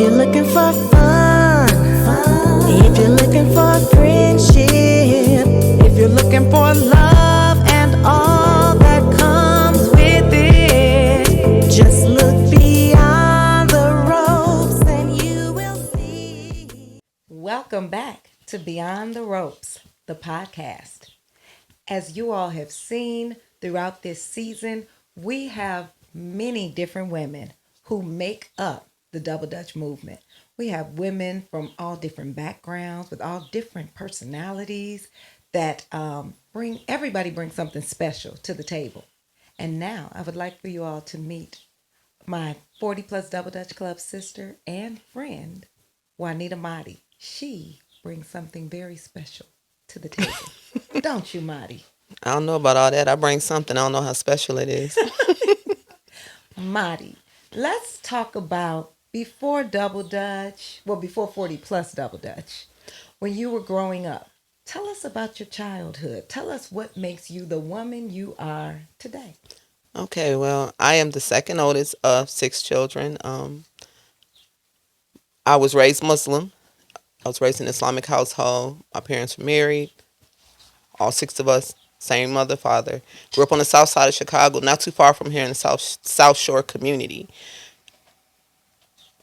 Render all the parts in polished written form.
you're looking for fun, if you're looking for friendship, if you're looking for love and all that comes with it, just look beyond the ropes and you will see. Welcome back to Beyond the Ropes, the podcast. As you all have seen throughout this season, we have many different women who make up the Double Dutch movement. We have women from all different backgrounds with all different personalities that bring everybody brings something special to the table. And now I would like for you all to meet my 40 plus Double Dutch Club sister and friend, Juanita Marty. She brings something very special to the table. Don't you, Marty? I don't know about all that. I bring something. I don't know how special it is. Marty, let's talk about before Double Dutch, well, before 40 plus Double Dutch, when you were growing up. Tell us about your childhood. Tell us what makes you the woman you are today. Okay, well, I am the second oldest of six children. I was raised Muslim. I was raised in an Islamic household. My parents were married. All six of us, same mother, father. Grew up on the south side of Chicago, not too far from here in the South Shore community.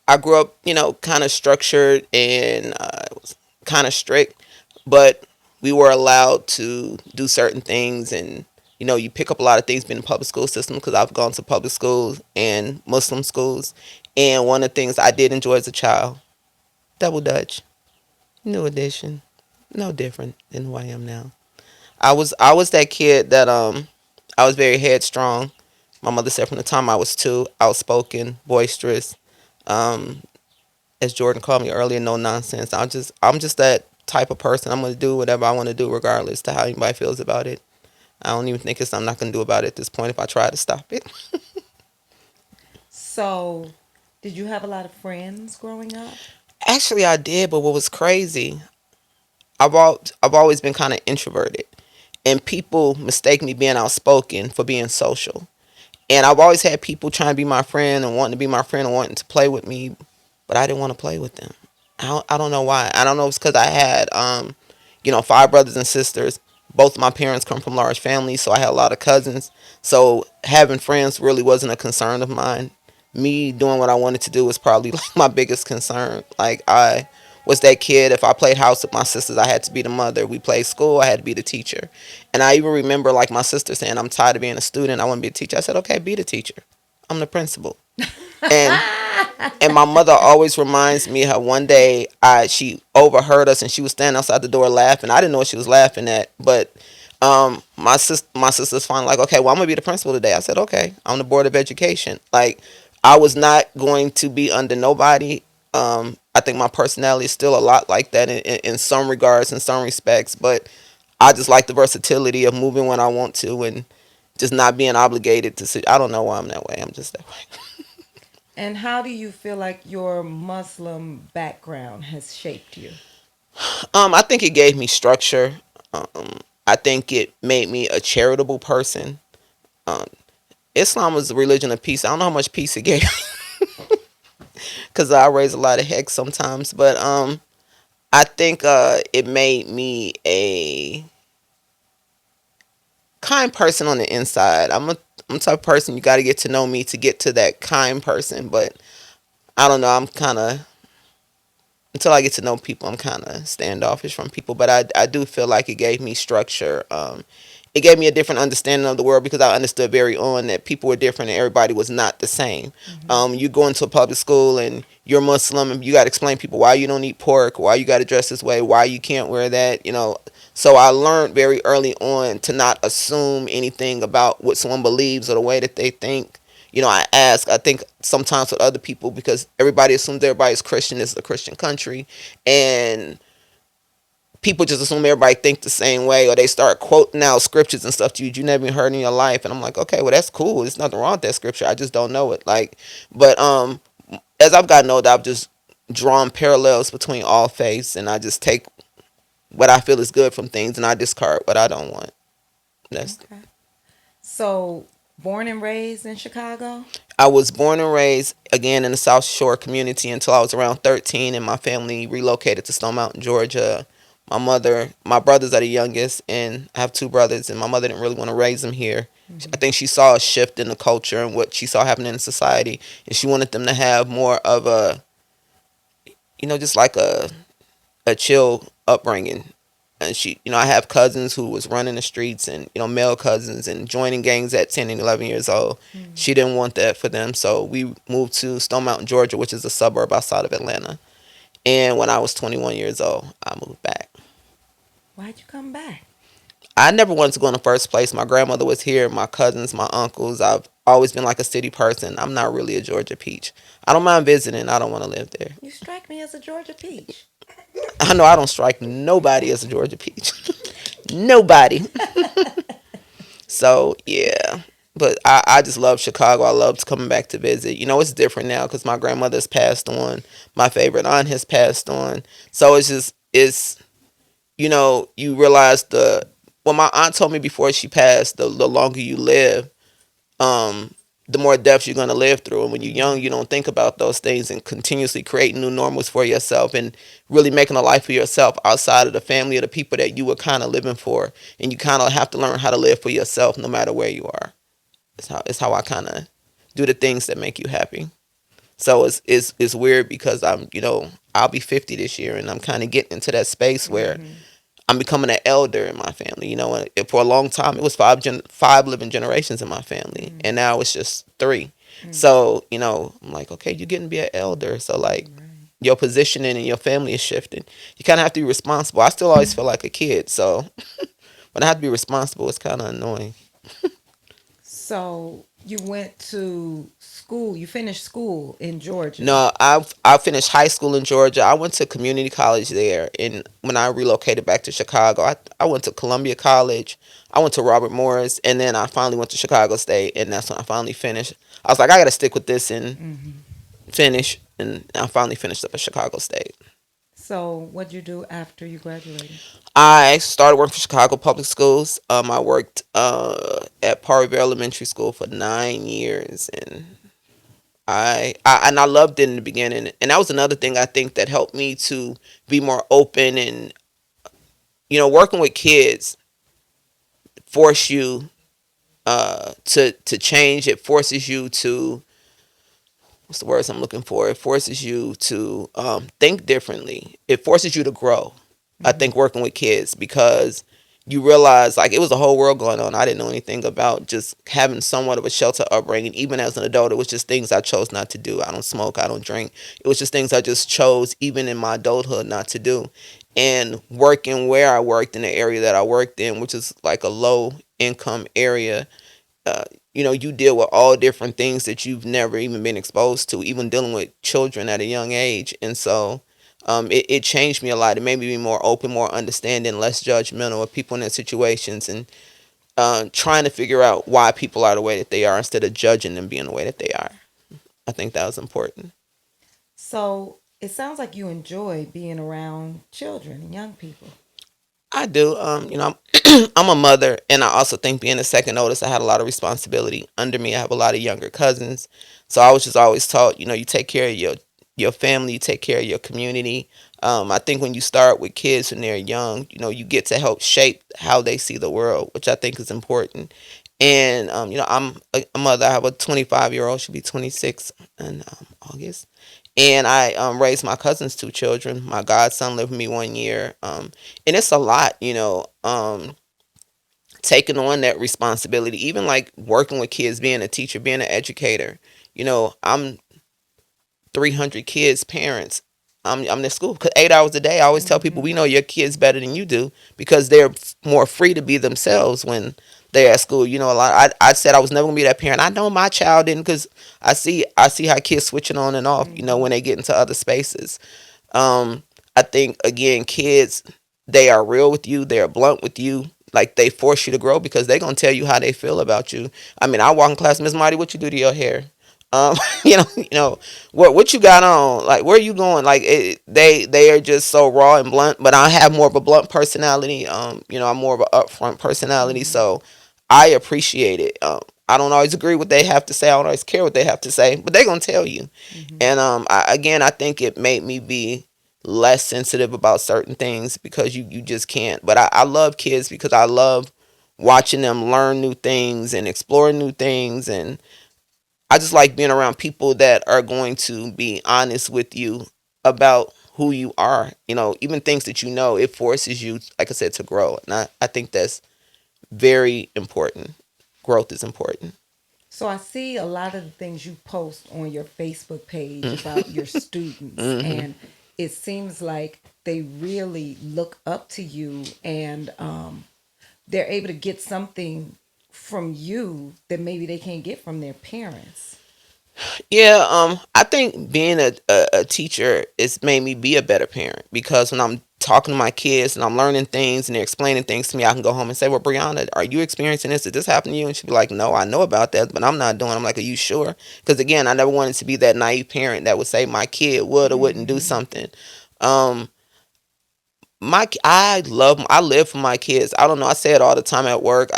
I grew up, kind of structured and was kind of strict, but we were allowed to do certain things. And, you pick up a lot of things being in the public school system because I've gone to public schools and Muslim schools. And one of the things I did enjoy as a child, Double Dutch, new edition, no different than who I am now. I was that kid that I was very headstrong. My mother said from the time I was 2, outspoken, boisterous. Um, as Jordan called me earlier, no nonsense. I'm just that type of person. I'm gonna do whatever I want to do, regardless to how anybody feels about it. I don't even think I'm not gonna do about it at this point if I try to stop it. So, did you have a lot of friends growing up? Actually, I did, but what was crazy, I've always been kind of introverted, and people mistake me being outspoken for being social. And I've always had people trying to be my friend and wanting to be my friend and wanting to play with me, but I didn't want to play with them. I don't know why. I don't know if it's because I had, 5 brothers and sisters. Both my parents come from large families, so I had a lot of cousins. So having friends really wasn't a concern of mine. Me doing what I wanted to do was probably like my biggest concern. Like I was that kid. If I played house with my sisters, I had to be the mother. We played school, I had to be the teacher. And I even remember like my sister saying, "I'm tired of being a student. I want to be a teacher." I said, "Okay, be the teacher. I'm the principal." And and my mother always reminds me how one day she overheard us and she was standing outside the door laughing. I didn't know what she was laughing at, but my sister's finally like, "Okay, well, I'm gonna be the principal today." I said, "Okay, I'm the board of education." Like I was not going to be under nobody. I think my personality is still a lot like that in some regards, in some respects, but I just like the versatility of moving when I want to and just not being obligated to sit. I don't know why I'm that way. I'm just that way. And how do you feel like your Muslim background has shaped you? I think it gave me structure. I think it made me a charitable person. Um, Islam was the religion of peace. I don't know how much peace it gave because I raise a lot of heck sometimes, but I think it made me a kind person on the inside. I'm the type of person you got to get to know me to get to that kind person, but I don't know. I'm kind of until I get to know people, I'm kind of standoffish from people. But I do feel like it gave me structure. It gave me a different understanding of the world because I understood very on that people were different and everybody was not the same. You go into a public school and you're Muslim and you got to explain to people why you don't eat pork, why you got to dress this way, why you can't wear that. So I learned very early on to not assume anything about what someone believes or the way that they think. I think sometimes with other people because everybody assumes everybody's Christian. This is a Christian country. And people just assume everybody think the same way or they start quoting out scriptures and stuff to you you never even heard in your life. And I'm like, okay, well, that's cool. There's nothing wrong with that scripture. I just don't know it. But as I've gotten older, I've just drawn parallels between all faiths and I just take what I feel is good from things and I discard what I don't want. That's Okay. So Born and raised in Chicago? I was born and raised again in the South Shore community until I was around 13, and my family relocated to Stone Mountain, Georgia. My brothers are the youngest, and I have two brothers, and my mother didn't really want to raise them here. I think she saw a shift in the culture and what she saw happening in society, and she wanted them to have more of a, just like a chill upbringing. And she, I have cousins who was running the streets, and male cousins, and joining gangs at 10 and 11 years old. She didn't want that for them, so we moved to Stone Mountain, Georgia, which is a suburb outside of Atlanta. And when I was 21 years old, I moved back. Why'd you come back? I never wanted to go in the first place. My grandmother was here, my cousins, my uncles. I've always been like a city person. I'm not really a Georgia peach. I don't mind visiting. I don't want to live there. You strike me as a Georgia peach. I know I don't strike nobody as a Georgia peach. Nobody. So, yeah. But I just love Chicago. I loved coming back to visit. It's different now because my grandmother's passed on. My favorite aunt has passed on. So you realize my aunt told me before she passed, the longer you live, the more depths you're going to live through. And when you're young, you don't think about those things, and continuously creating new normals for yourself and really making a life for yourself outside of the family or the people that you were kind of living for. And you kind of have to learn how to live for yourself no matter where you are. It's how I kind of do the things that make you happy. So it's weird because I'll be 50 this year, and I'm kind of getting into that space where I'm becoming an elder in my family. And for a long time, it was five living generations in my family, and now it's just three. So, I'm like, okay, you're getting to be an elder. So, like, your positioning in your family is shifting. You kind of have to be responsible. I still always feel like a kid. So, when I have to be responsible, it's kind of annoying. So you went to school. You finished school in Georgia. No, I finished high school in Georgia. I went to community college there, and when I relocated back to Chicago, I went to Columbia College. I went to Robert Morris, and then I finally went to Chicago State, and that's when I finally finished. I was like, I got to stick with this and finish, and I finally finished up at Chicago State. So what'd you do after you graduated? I started working for Chicago Public Schools. I worked at Parville Elementary School for 9 years, and I loved it in the beginning, and that was another thing I think that helped me to be more open. And working with kids force you to change. It forces you to, what's the words I'm looking for? It forces you to think differently. It forces you to grow. I think working with kids, because you realize, like, it was a whole world going on. I didn't know anything about just having somewhat of a shelter upbringing. Even as an adult, it was just things I chose not to do. I don't smoke. I don't drink. It was just things I just chose, even in my adulthood, not to do. And working where I worked, in the area that I worked in, which is like a low income area, you deal with all different things that you've never even been exposed to, even dealing with children at a young age. And so it changed me a lot. It made me be more open, more understanding, less judgmental of people in their situations, and trying to figure out why people are the way that they are instead of judging them being the way that they are. I think that was important. So it sounds like you enjoy being around children and young people. I do. I'm a mother, and I also think being the second oldest, I had a lot of responsibility under me. I have a lot of younger cousins, so I was just always taught, you take care of your family, you take care of your community. I think when you start with kids when they're young, you get to help shape how they see the world, which I think is important. And I'm a mother. I have a 25-year-old. She'll be 26 in August. And I raised my cousin's two children. My godson lived with me 1 year. And it's a lot, taking on that responsibility, even like working with kids, being a teacher, being an educator. I'm 300 kids' parents. I'm in school because 8 hours a day. I always tell people, we know your kids better than you do, because they're more free to be themselves when they're at school. A lot. I said I was never gonna be that parent. I know my child didn't, because I see how kids switching on and off. When they get into other spaces. I think, again, kids, they are real with you. They are blunt with you. Like, they force you to grow because they're gonna tell you how they feel about you. I mean, I walk in class, Miss Marty, what you do to your hair? Um, what you got on? Like, where you going? Like, they are just so raw and blunt. But I have more of a blunt personality. I'm more of an upfront personality, so I appreciate it. I don't always agree what they have to say. I don't always care what they have to say, but they're gonna tell you. Mm-hmm. And I think it made me be less sensitive about certain things because you just can't. But I love kids because I love watching them learn new things and explore new things, and I just like being around people that are going to be honest with you about who you are. Even things that it forces you, like I said, to grow. And I think that's very important. Growth is important. So I see a lot of the things you post on your Facebook page about your students, Hmm. and it seems like they really look up to you, and they're able to get something from you that maybe they can't get from their parents. Yeah, I think being a teacher has made me be a better parent because when I'm talking to my kids and I'm learning things and they're explaining things to me, I can go home and say, "Well, Brianna, are you experiencing this? Did this happen to you?" And she'd be like, "No, I know about that, but I'm not doing it." I'm like, "Are you sure?" Because again, I never wanted to be that naive parent that would say my kid would or wouldn't do Mm-hmm. something. Um, I live for my kids. I don't know. I say it all the time at work.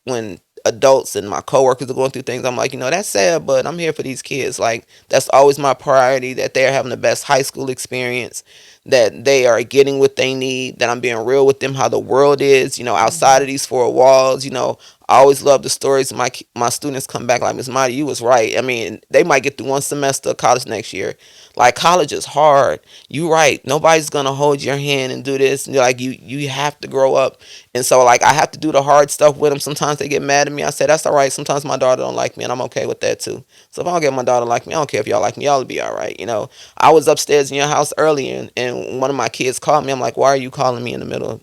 When adults and my coworkers are going through things, I'm like, that's sad, but I'm here for these kids. Like that's always my priority. That they're having the best high school experience. That they are getting what they need. That I'm being real with them. How the world is. Outside Mm-hmm. of these four walls. I always love the stories. My students come back like, Miss Marty, you was right. I mean, they might get through one semester of college next year. Like college is hard. You right. Nobody's gonna hold your hand and do this. And like you have to grow up. And so like I have to do the hard stuff with them. Sometimes they get mad at me. I say that's all right. Sometimes my daughter don't like me, and I'm okay with that too. So if I don't get my daughter to like me, I don't care if y'all like me. Y'all will be all right. I was upstairs in your house earlier, and one of my kids called me. I'm like, why are you calling me in the middle of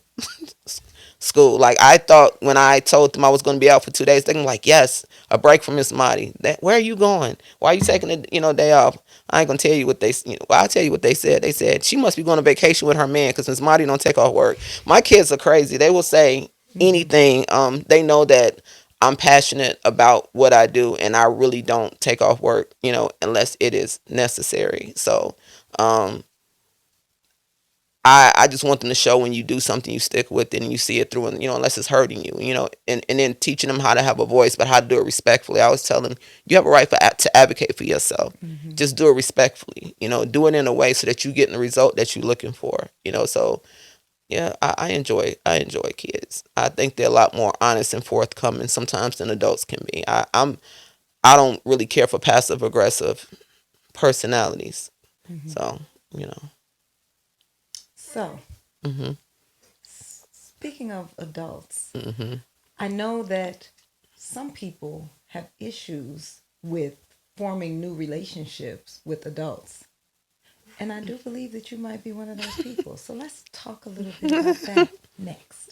school? Like I thought when I told them I was going to be out for 2 days, they're like, yes, a break from Miss Marty. Where are you going? Why are you taking a day off? I ain't gonna tell you what they. Well, I'll tell you what they said. They said she must be going on vacation with her man because Miss Marty don't take off work. My kids are crazy. They will say Mm-hmm. anything. They know that I'm passionate about what I do, and I really don't take off work. Unless it is necessary. So, um, I just want them to show when you do something, you stick with it and you see it through, and unless it's hurting you, and then teaching them how to have a voice, but how to do it respectfully. I always tell them you have a right to advocate for yourself. Mm-hmm. Just do it respectfully. Do it in a way so that you get the result that you're looking for. So yeah, I enjoy kids. I think they're a lot more honest and forthcoming sometimes than adults can be. I don't really care for passive aggressive personalities. Mm-hmm. So you know. So, Mhm. speaking of adults, Mhm. I know that some people have issues with forming new relationships with adults. And I do believe that you might be one of those people. So let's talk a little bit about that next.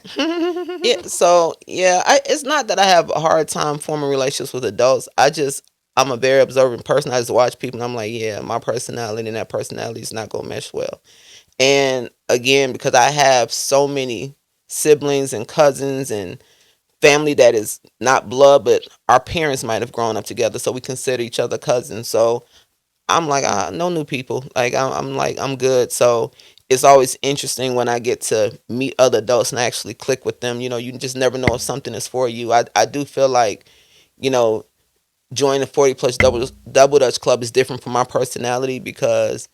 Yeah, so yeah, it's not that I have a hard time forming relationships with adults. I'm a very observant person. I just watch people and I'm like, yeah, my personality and that personality is not gonna mesh well. And again, because I have so many siblings and cousins and family that is not blood, but our parents might have grown up together, so we consider each other cousins. So I'm like, no new people. Like I'm like I'm good. So it's always interesting when I get to meet other adults and actually click with them. You just never know if something is for you. I do feel like, you know, joining the 40 plus double Dutch club is different from my personality because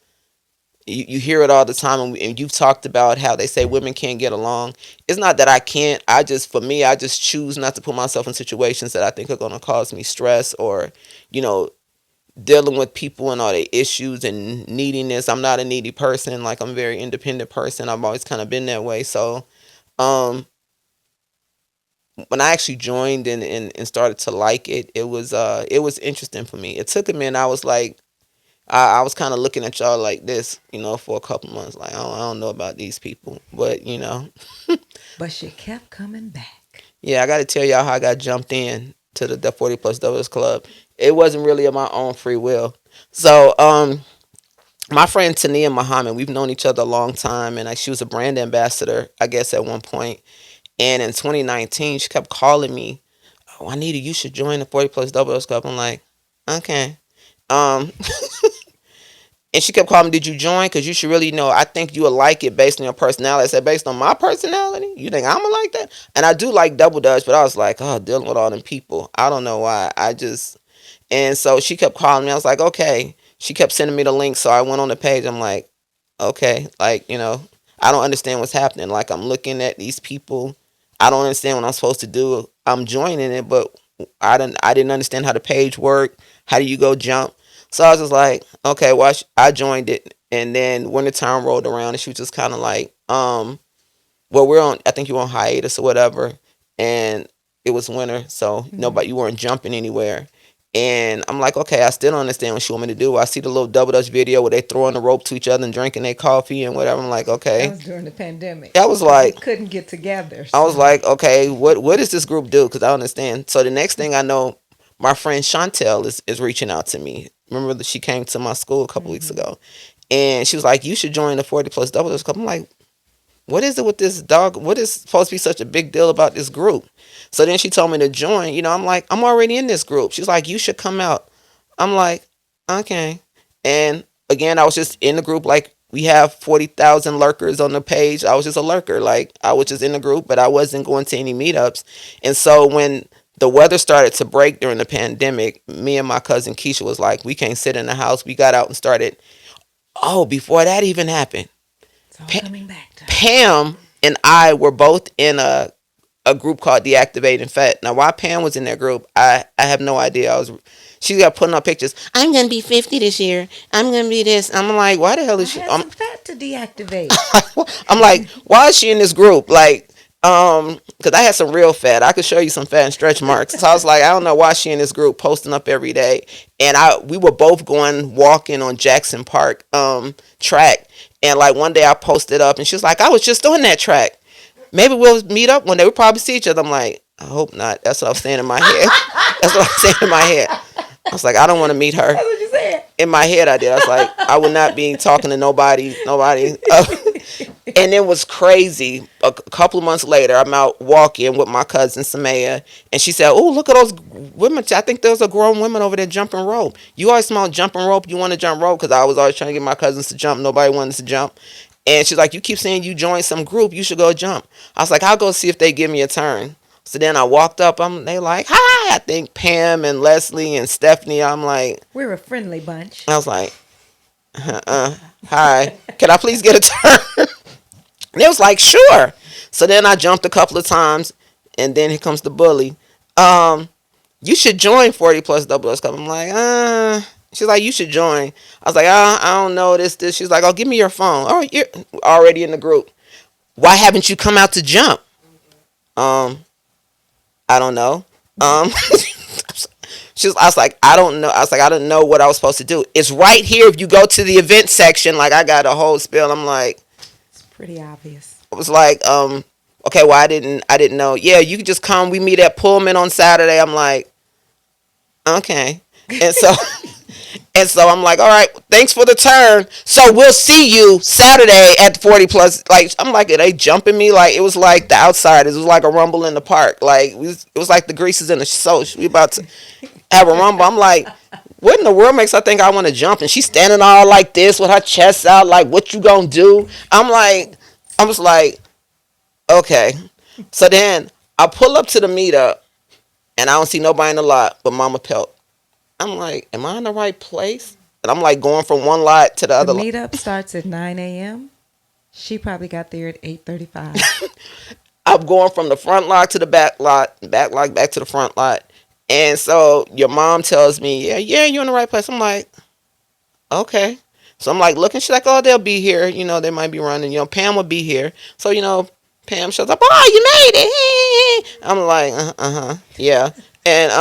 you hear it all the time, and you've talked about how they say women can't get along. It's not that I can't. For me, I just choose not to put myself in situations that I think are going to cause me stress or, you know, dealing with people and all their issues and neediness. I'm not a needy person. Like I'm a very independent person. I've always kind of been that way. So, um, when I actually joined and started to like it, it was interesting for me. It took a minute. I was like, I was kind of looking at y'all like this, for a couple months. Like I don't know about these people, but But she kept coming back. yeah, I got to tell y'all how I got jumped in to the 40 plus doubles club. It wasn't really of my own free will. So, my friend Tania Muhammad, we've known each other a long time, and she was a brand ambassador, I guess, at one point. And in 2019, she kept calling me, "Oh, Juanita, you should join the 40 plus doubles club." I'm like, okay. Um, And she kept calling me, did you join? Because you should really know. I think you would like it based on your personality. I said, based on my personality? You think I'm going to like that? And I do like double dutch, but I was like, oh, dealing with all them people. I don't know why. And so she kept calling me. I was like, okay. She kept sending me the link. So I went on the page. I'm like, okay. Like, I don't understand what's happening. Like, I'm looking at these people. I don't understand what I'm supposed to do. I'm joining it, but I didn't understand how the page worked. How do you go jump? So I was just like, okay, well, I joined it. And then when the time rolled around, and she was just kind of like, well, I think you were on hiatus or whatever. And it was winter, so nobody, you weren't jumping anywhere. And I'm like, okay, I still don't understand what she want me to do. I see the little double dutch video where they throwing the rope to each other and drinking their coffee and whatever. I'm like, okay. That was during the pandemic. I was like, we couldn't get together. I was like, okay, what does this group do? Because I don't understand. So the next thing I know, my friend Chantel is reaching out to me. Remember that she came to my school a couple weeks ago, and she was like, you should join the 40 plus double dutch club. I'm like, what is it with this dog? What is supposed to be such a big deal about this group? So then she told me to join. I'm like, I'm already in this group. She's like, you should come out. I'm like, okay. And again, I was just in the group. Like, we have 40,000 lurkers on the page. I was just a lurker. Like, I was just in the group, but I wasn't going to any meetups. And so when the weather started to break during the pandemic, me and my cousin Keisha was like, we can't sit in the house. We got out and started. Oh, before that even happened, It's all coming back to Pam and I were both in a group called Deactivating Fat. Now, why Pam was in that group, I have no idea. She got putting up pictures. I'm gonna be 50 this year. I'm gonna be this. I'm like, why the hell is she? I had some fat to deactivate. I'm like, why is she in this group? Like, because I had some real fat. I could show you some fat and stretch marks. So I was like, I don't know why she in this group posting up every day. And we were both going walking on Jackson Park track. And like one day I posted up, and she was like, I was just on that track. Maybe we'll meet up one day. We'll probably see each other. I'm like, I hope not. That's what I was saying in my head. That's what I was saying in my head. I was like, I don't want to meet her. That's what you said. In my head, I did. I was like, I would not be talking to nobody. And it was crazy. A couple of months later, I'm out walking with my cousin Samaya, and she said, oh, look at those women. I think there's a grown woman over there jumping rope. You always smell jumping rope. You want to jump rope? Because I was always trying to get my cousins to jump. Nobody wanted to jump. And she's like, you keep saying you joined some group. You should go jump. I was like, I'll go see if they give me a turn. So then I walked up. They like, hi. I think Pam and Leslie and Stephanie. I'm like. We're a friendly bunch. I was like, hi. Can I please get a turn? And it was like, sure. So then I jumped a couple of times. And then here comes the bully. You should join 40 plus double dutch club. I'm like, She's like, you should join. I was like, I don't know this. She's like, oh, give me your phone. Oh, you're already in the group. Why haven't you come out to jump? I don't know. I was like, I don't know. I was like, I don't know what I was supposed to do. It's right here. If you go to the event section, like I got a whole spiel. I'm like, it's pretty obvious. I was like, okay, well, I didn't know. Yeah, you can just come. We meet at Pullman on Saturday. I'm like, okay. And so I'm like, all right, thanks for the turn. So we'll see you Saturday at 40 plus. Like, I'm like, are they jumping me? Like, it was like the Outsiders. It was like a rumble in the park. Like, it was like the Greases in the show. We about to have a rumble. I'm like, what in the world makes her think I want to jump? And she's standing all like this with her chest out. Like, what you gonna do? I was like, okay. So then I pull up to the meetup, and I don't see nobody in the lot but Mama Pelt. I'm like, am I in the right place? And I'm like going from one lot to the other. The meetup starts at 9 a.m. She probably got there at 8:35. I'm going from the front lot to the back lot back to the front lot. And so your mom tells me, yeah, you're in the right place. I'm like, okay. So I'm like looking. She's like, oh, they'll be here. They might be running. Pam will be here. So, Pam shows up. Oh, you made it. I'm like, yeah. And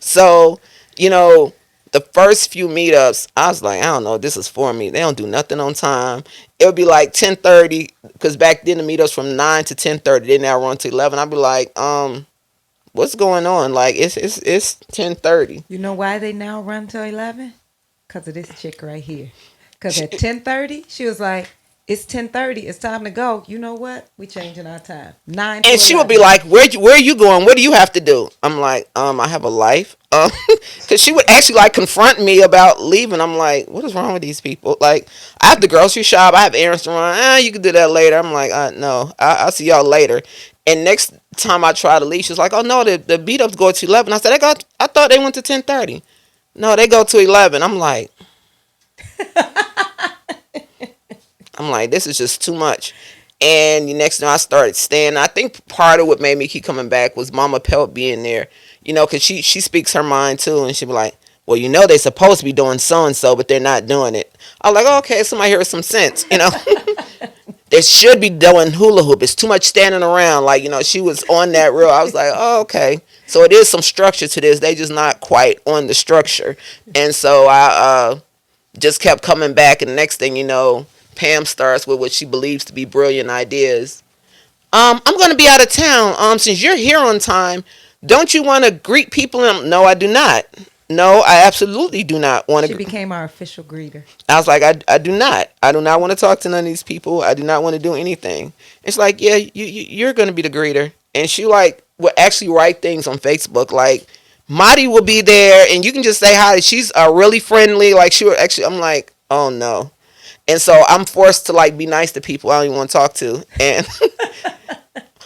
so, the first few meetups, I was like, I don't know, this is for me. They don't do nothing on time. It would be like 10:30, because back then the meetups from 9 to 10:30. They now run to 11. I'd be like, what's going on? Like, it's 10:30. You know why they now run till 11? Because of this chick right here. Because at 10:30, she was like, It's 10:30. It's time to go. You know what? We changing our time. 9 to And she would be 11. like, where are you going? What do you have to do? I'm like, I have a life. Because she would actually like confront me about leaving. I'm like, what is wrong with these people? Like, I have the grocery shop. I have errands to run. You can do that later. I'm like, no, I'll see y'all later. And next time I try to leave, she's like, oh no, the beat ups go to 11. I said, I thought they went to 10:30. No, they go to 11. I'm like, this is just too much. And the next thing I started staying. I think part of what made me keep coming back was Mama Pelt being there. Because she speaks her mind too, and she be like, well, they're supposed to be doing so and so, but they're not doing it. I'm like, oh, okay, somebody here with some sense. They should be doing hula hoop. It's too much standing around. Like, she was on that reel. I was like, oh, okay. So it is some structure to this. They just not quite on the structure. And so I just kept coming back, and the next thing you know, Pam starts with what she believes to be brilliant ideas. I'm going to be out of town. Since you're here on time, don't you want to greet people? No, I do not. No, I absolutely do not want to. She became our official greeter. I was like, I do not. I do not want to talk to none of these people. I do not want to do anything. It's like, yeah, you're going to be the greeter. And she like would actually write things on Facebook like, Marty will be there, and you can just say hi. She's really friendly. Like she would actually. I'm like, oh no. And so I'm forced to like be nice to people I don't even want to talk to. And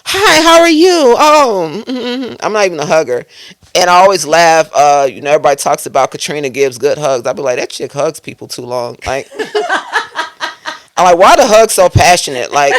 hi, how are you? Oh, I'm not even a hugger. And I always laugh. Everybody talks about Katrina gives good hugs. I'll be like, that chick hugs people too long. Like, I'm like, why the hug so passionate? Like,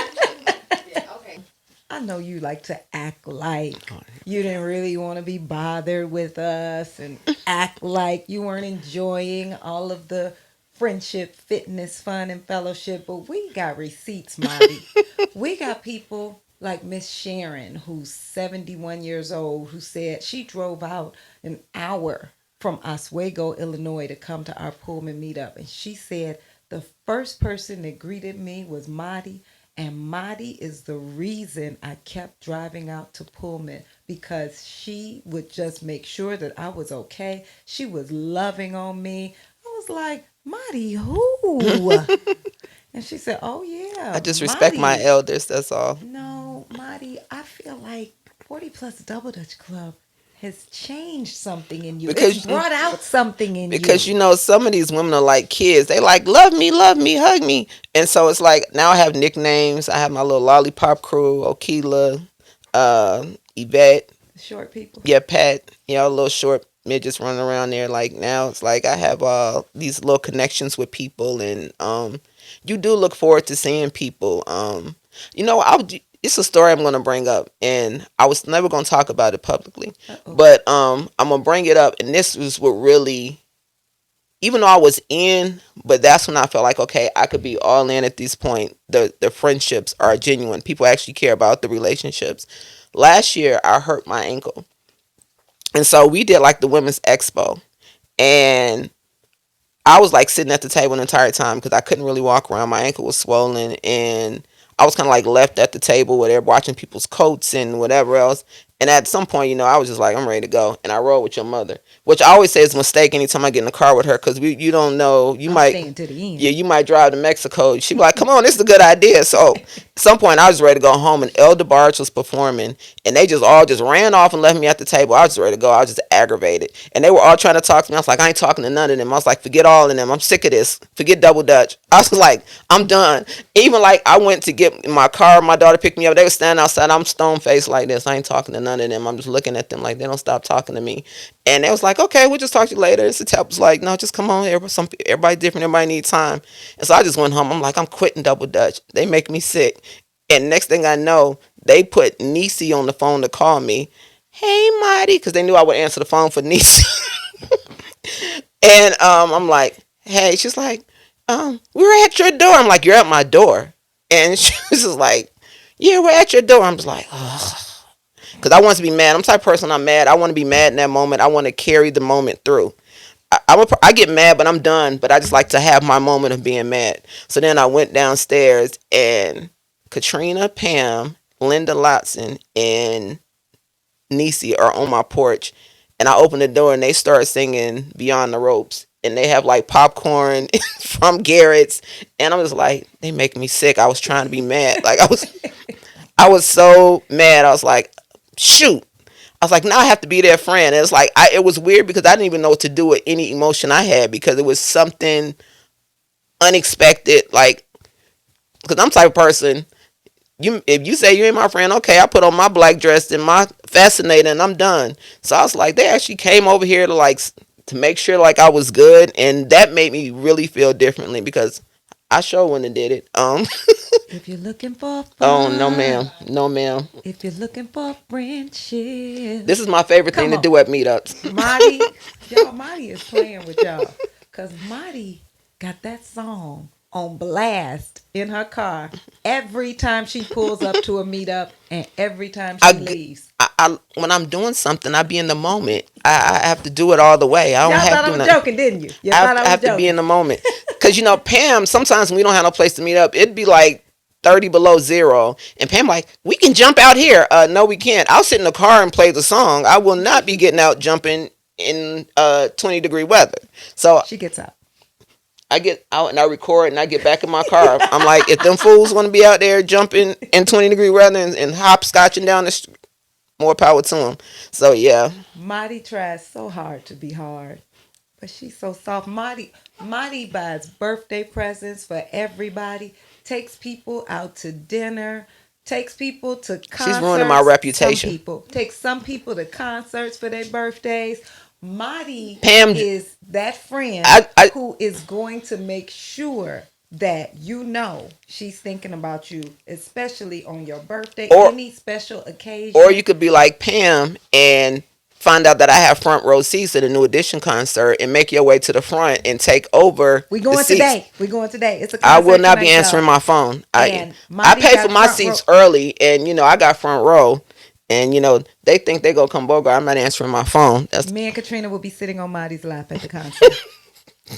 I know you like to act like you didn't really want to be bothered with us and act like you weren't enjoying all of the friendship, fitness, fun, and fellowship. But we got receipts, Marty. We got people like Miss Sharon, who's 71 years old, who said she drove out an hour from Oswego, Illinois to come to our Pullman meetup. And she said the first person that greeted me was Marty. And Marty is the reason I kept driving out to Pullman because she would just make sure that I was okay. She was loving on me. I was like, Marty, who? And she said, oh, yeah, I just respect my Marty. elders. That's all. No, Marty, I feel like 40 Plus Double Dutch Club has changed something in you. It's Because brought out something in because you. some of these women are like kids. They like love me, hug me. And so it's like now I have nicknames. I have my little lollipop crew, Okila, Yvette, Short people. yeah, Pat, little short midgets running around there. Like now it's like I have these little connections with people, and you do look forward to seeing people. It's a story I'm going to bring up, and I was never going to talk about it publicly, Uh-oh. but I'm going to bring it up, and this was what really, even though I was in, but that's when I felt like, okay, I could be all in at this point. The friendships are genuine. People actually care about the relationships. Last year, I hurt my ankle, and so we did like the women's expo, and I was like sitting at the table the entire time because I couldn't really walk around. My ankle was swollen, and I was kind of like left at the table where they're watching people's coats and whatever else. And at some point, I was just like, I'm ready to go. And I rode with your mother, which I always say is a mistake anytime I get in the car with her because you don't know. I'm staying to the end. Yeah, you might drive to Mexico. She'd be like, come on, this is a good idea. So at some point, I was ready to go home, and Elder Barge was performing, and they just all just ran off and left me at the table. I was ready to go. I was just aggravated. And they were all trying to talk to me. I was like, I ain't talking to none of them. I was like, forget all of them. I'm sick of this. Forget Double Dutch. I was like, I'm done. Even like I went to get in my car, my daughter picked me up. They were standing outside. I'm stone faced like this. I ain't talking to none of them. I'm just looking at them like they don't stop talking to me. And they was like, okay, we'll just talk to you later. And Satep was like, no, just come on. Everybody different. Everybody needs time. And so I just went home. I'm like, I'm quitting Double Dutch. They make me sick. And next thing I know, they put Niecy on the phone to call me. Hey, Marty, because they knew I would answer the phone for Niecy. And I'm like, hey. She's like, we're at your door. I'm like, you're at my door. And she was just like, yeah, we're at your door. I'm just like, ugh. Because I want to be mad. I'm the type of person I'm mad. I want to be mad in that moment. I want to carry the moment through. I get mad, but I'm done. But I just like to have my moment of being mad. So then I went downstairs, and Katrina, Pam, Linda Lotson, and Niecy are on my porch. And I opened the door, and they started singing Beyond the Ropes. and they have like popcorn from Garrett's, and I'm just like, they make me sick. I was trying to be mad, like I was so mad. I was like, shoot. I was like, now I have to be their friend. And it's like, it was weird because I didn't even know what to do with any emotion I had because it was something unexpected. Like, because I'm the type of person, if you say you ain't my friend, okay, I put on my black dress and my fascinator and I'm done. So I was like, they actually came over here to like to make sure like I was good, and that made me really feel differently because I sure wouldn't have did it. If you're looking for fun, Oh no, ma'am, no, ma'am. if you're looking for friendship, This is my favorite thing to do at meetups. Marty, y'all, Marty is playing with y'all because Marty got that song on blast in her car every time she pulls up to a meetup and every time she leaves. When I'm doing something, I be in the moment. I have to do it all the way. I don't Y'all have thought to I do was nothing. joking, didn't you? You I thought I was have to be joking. in the moment. Because, Pam, sometimes when we don't have no place to meet up, it'd be like 30 below zero. And Pam like, we can jump out here. No, we can't. I'll sit in the car and play the song. I will not be getting out jumping in 20-degree weather. So She gets out. I get out and I record and I get back in my car. I'm like, if them fools want to be out there jumping in 20-degree weather and hopscotching down the street, more power to them. So, yeah. Marty tries so hard to be hard, but she's so soft. Marty buys birthday presents for everybody, takes people out to dinner, takes people to concerts. She's ruining my reputation. Takes some people to concerts for their birthdays. Marty Pam is that friend who is going to make sure that she's thinking about you, especially on your birthday, or any special occasion. Or you could be like Pam and find out that I have front row seats at a New Edition concert and make your way to the front and take over. We're going today. It's a concert. I will not be answering my phone. I pay for my seats early, and I got front row. And, they think they going to come over. I'm not answering my phone. Me and Katrina will be sitting on Marty's lap at the concert.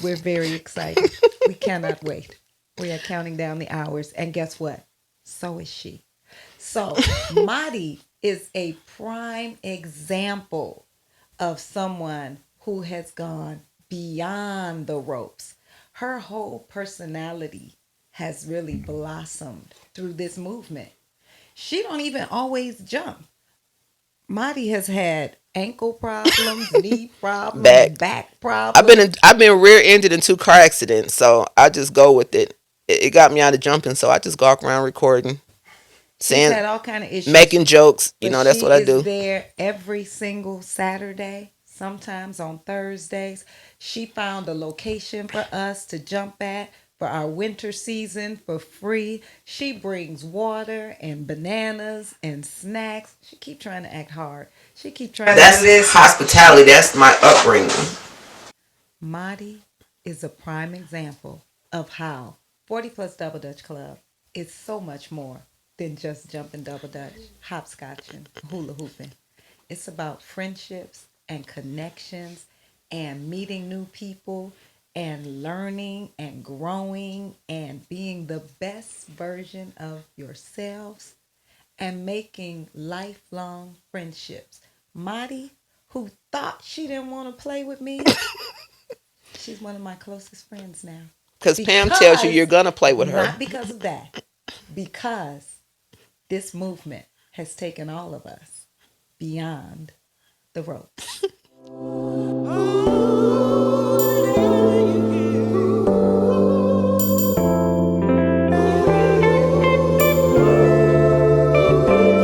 We're very excited. We cannot wait. We are counting down the hours. And guess what? So is she. So Marty is a prime example of someone who has gone beyond the ropes. Her whole personality has really blossomed through this movement. She don't even always jump. Marty has had ankle problems, knee problems, back problems. I've been rear-ended in 2 car accidents, so I just go with it. It got me out of jumping, so I just go around recording, saying, had all kind of issues, making jokes. That's what I do. She is there every single Saturday, sometimes on Thursdays. She found a location for us to jump at for our winter season for free. She brings water and bananas and snacks. She keep trying to act hard. She keep trying. That's hospitality. That's my upbringing. Marty is a prime example of how 40 Plus Double Dutch Club is so much more than just jumping double dutch, hopscotching, hula hooping. It's about friendships and connections and meeting new people and learning and growing and being the best version of yourselves and making lifelong friendships. Marty, who thought she didn't want to play with me, she's one of my closest friends now. Because Pam tells you you're going to play with her. Not because of that. Because this movement has taken all of us beyond the ropes.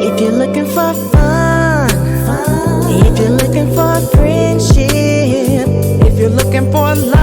If you're looking for fun, if you're looking for friendship, if you're looking for love,